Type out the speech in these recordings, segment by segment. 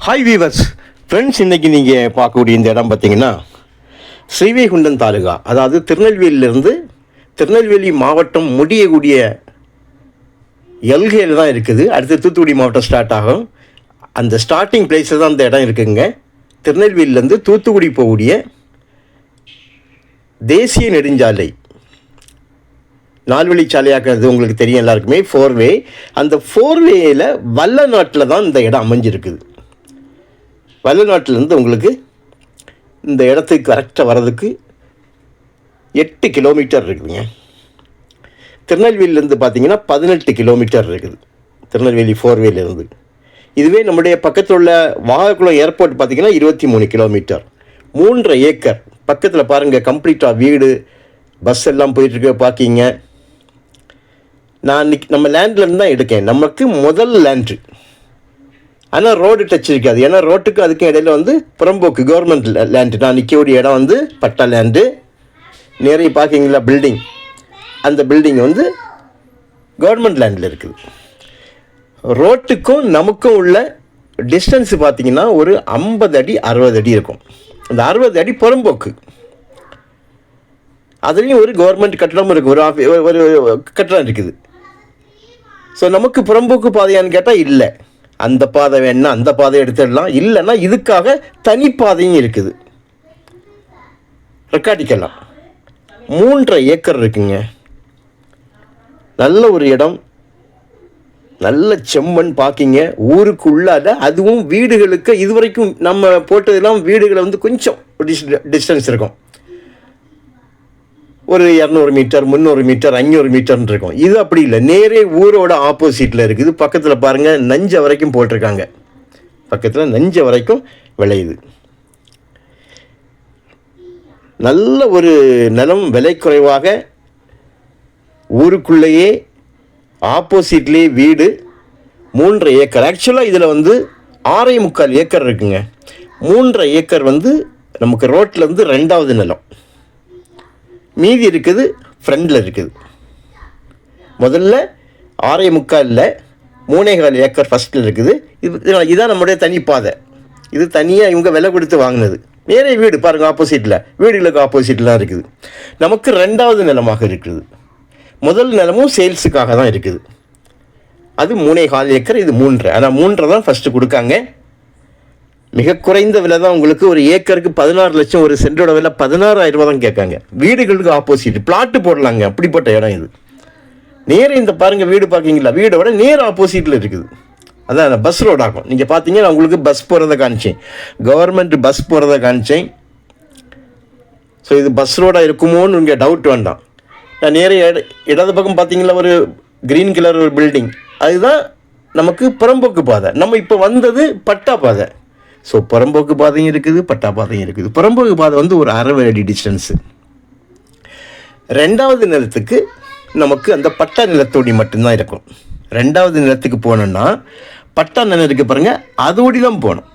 Hi viewers friends, இன்றைக்கி நீங்கள் பார்க்கக்கூடிய இந்த இடம் பார்த்திங்கன்னா ஸ்ரீவைகுண்டம் தாலுகா, அதாவது திருநெல்வேலியிலேருந்து திருநெல்வேலி மாவட்டம் முடியக்கூடிய எல்கையில் தான் இருக்குது. அடுத்து தூத்துக்குடி மாவட்டம் ஸ்டார்ட் ஆகும். அந்த ஸ்டார்டிங் பிளேஸில் தான் அந்த இடம் இருக்குங்க. திருநெல்வேலியிலேருந்து தூத்துக்குடி போகக்கூடிய தேசிய நெடுஞ்சாலை, நால்வழிச்சாலையாக்குறது உங்களுக்கு தெரியும் எல்லாருக்குமே, 4வே. அந்த 4வேயில் வல்லநாட்டில் தான் இந்த இடம் அமைஞ்சிருக்குது. வல்லநாட்டிலேருந்து உங்களுக்கு இந்த இடத்துக்கு கரெக்டாக வர்றதுக்கு 8 கிலோமீட்டர் இருக்குதுங்க. திருநெல்வேலியிலேருந்து பார்த்தீங்கன்னா 18 கிலோமீட்டர் இருக்குது திருநெல்வேலி 4வேலேருந்து. இதுவே நம்முடைய பக்கத்தில் உள்ள வாகக்குளம் ஏர்போர்ட் பார்த்திங்கன்னா 23 கிலோமீட்டர், 3.5 ஏக்கர். பக்கத்தில் பாருங்கள், கம்ப்ளீட்டாக வீடு, பஸ் எல்லாம் போயிட்டுருக்கு, பார்க்கிங்க. நான் இன்றைக்கி நம்ம லேண்ட்லேருந்து தான் எடுக்கேன். நமக்கு முதல் லேண்டு, ஆனால் ரோடு டச் இருக்காது. ஏன்னா ரோட்டுக்கு அதுக்கும் இடையில புறம்போக்கு கவர்மெண்ட் லேண்டு. நான் நிற்கக்கூடிய இடம் பட்டா லேண்டு. நிறைய பார்க்கிங்களா பில்டிங், அந்த பில்டிங் கவர்மெண்ட் லேண்டில் இருக்குது. ரோட்டுக்கும் நமக்கும் உள்ள டிஸ்டன்ஸ் பார்த்திங்கன்னா ஒரு 50 அடி 60 அடி இருக்கும். அந்த 60 அடி புறம்போக்கு. அதுலேயும் ஒரு கவர்மெண்ட் கட்டடம் இருக்குது, ஒரு கட்டடம் இருக்குது. ஸோ நமக்கு புறம்போக்கு பாதையான்னு கேட்டால் இல்லை. அந்த பாதை வேணுன்னா அந்த பாதையை எடுத்துடலாம், இல்லைன்னா இதுக்காக தனிப்பாதையும் இருக்குது, ரெக்கார்டிக்கலாம். 3.5 ஏக்கர் இருக்குங்க. நல்ல ஒரு இடம், நல்ல செம்மண் பார்க்கிங்க. ஊருக்குள்ளாத, அதுவும் வீடுகளுக்கு இதுவரைக்கும் நம்ம போட்டதெல்லாம் வீடுகளை கொஞ்சம் டிஸ்டன்ஸ் இருக்கும். ஒரு 200 மீட்டர், 300 மீட்டர், 500 மீட்டர்னு இருக்கும். இது அப்படி இல்லை, நேரே ஊரோட ஆப்போசிட்டில் இருக்குது. பக்கத்தில் பாருங்கள், நஞ்சை வரைக்கும் போட்டிருக்காங்க. பக்கத்தில் நஞ்சை வரைக்கும் விளையுது. நல்ல ஒரு நிலம், விலை குறைவாக, ஊருக்குள்ளேயே ஆப்போசிட்லேயே வீடு, 3.5 ஏக்கர். ஆக்சுவலாக இதில் 6.25 ஏக்கர் இருக்குங்க. 3.5 ஏக்கர் நமக்கு ரோட்டில் 2வது நிலம். மீதி இருக்குது ஃப்ரண்டில் இருக்குது. முதல்ல 6.25 3.25 ஏக்கர் ஃபஸ்ட்டில் இருக்குது. இதுதான் நம்முடைய தனிப்பாதை. இது தனியாக இவங்க விலை கொடுத்து வாங்கினது. நிறைய வீடு பாருங்கள், ஆப்போசிட்டில் வீடுகளுக்கு ஆப்போசிட்லாம் இருக்குது. நமக்கு 2வது நிலமாக இருக்குது. முதல் நிலமும் சேல்ஸுக்காக தான் இருக்குது. அது 3.25 ஏக்கர், இது 3.5. ஆனால் 3.5 தான் ஃபஸ்ட்டு கொடுக்காங்க. மிக குறைந்த விலை தான். உங்களுக்கு ஒரு ஏக்கருக்கு 16 லட்சம், ஒரு சென்டோட விலை 16,000 ரூபா தான் கேட்காங்க. வீடுகளுக்கு ஆப்போசிட் பிளாட்டு போடலாங்க, அப்படிப்பட்ட இடம் இது. நேர இந்த பாருங்கள், வீடு பார்க்கிங்களா, வீடோட நேர ஆப்போசிட்டில் இருக்குது. அதான் பஸ் ரோடாகும். நீங்கள் பார்த்தீங்கன்னா நான் உங்களுக்கு பஸ் போகிறத காமிச்சேன், கவர்மெண்ட் பஸ் போகிறத காமிச்சேன். ஸோ இது பஸ் ரோடாக இருக்குமோன்னு இங்கே டவுட் வேண்டாம். நான் நேர இடது பக்கம் பார்த்தீங்களா, ஒரு க்ரீன் கலர் ஒரு பில்டிங், அதுதான் நமக்கு புறம்போக்கு பாதை. நம்ம இப்போ வந்தது பட்டா பாதை. ஸோ புறம்போக்கு பாதையும் இருக்குது, பட்டா பாதையும் இருக்குது. புறம்போக்கு பாதை ஒரு 60 அடி டிஸ்டன்ஸு. 2வது நிலத்துக்கு நமக்கு அந்த பட்டா நிலத்தோடி மட்டும்தான் இருக்கும். 2வது நிலத்துக்கு போனோன்னா பட்டா நிலம் இருக்குது பாருங்கள், அதோடி தான் போகணும்.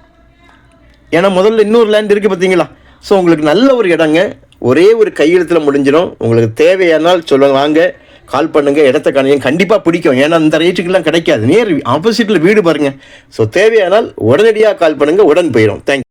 ஏன்னா முதல்ல இன்னொரு லேண்ட் இருக்குது பார்த்தீங்களா. ஸோ உங்களுக்கு நல்ல ஒரு இடங்க, ஒரே ஒரு கையெழுத்தில் முடிஞ்சிடும். உங்களுக்கு தேவையானால் சொல்லுவாங்க, வாங்க கால் பண்ணுங்கள், இடத்த காணுங்க, கண்டிப்பாக பிடிக்கும். ஏன்னா அந்த ரேட்டுக்கெல்லாம் கிடைக்காது. நேர் ஆப்போசிட்டில் வீடு பாருங்கள். ஸோ தேவையானால் உடனடியாக கால் பண்ணுங்கள், உடன் போயிடும். தேங்க்யூ.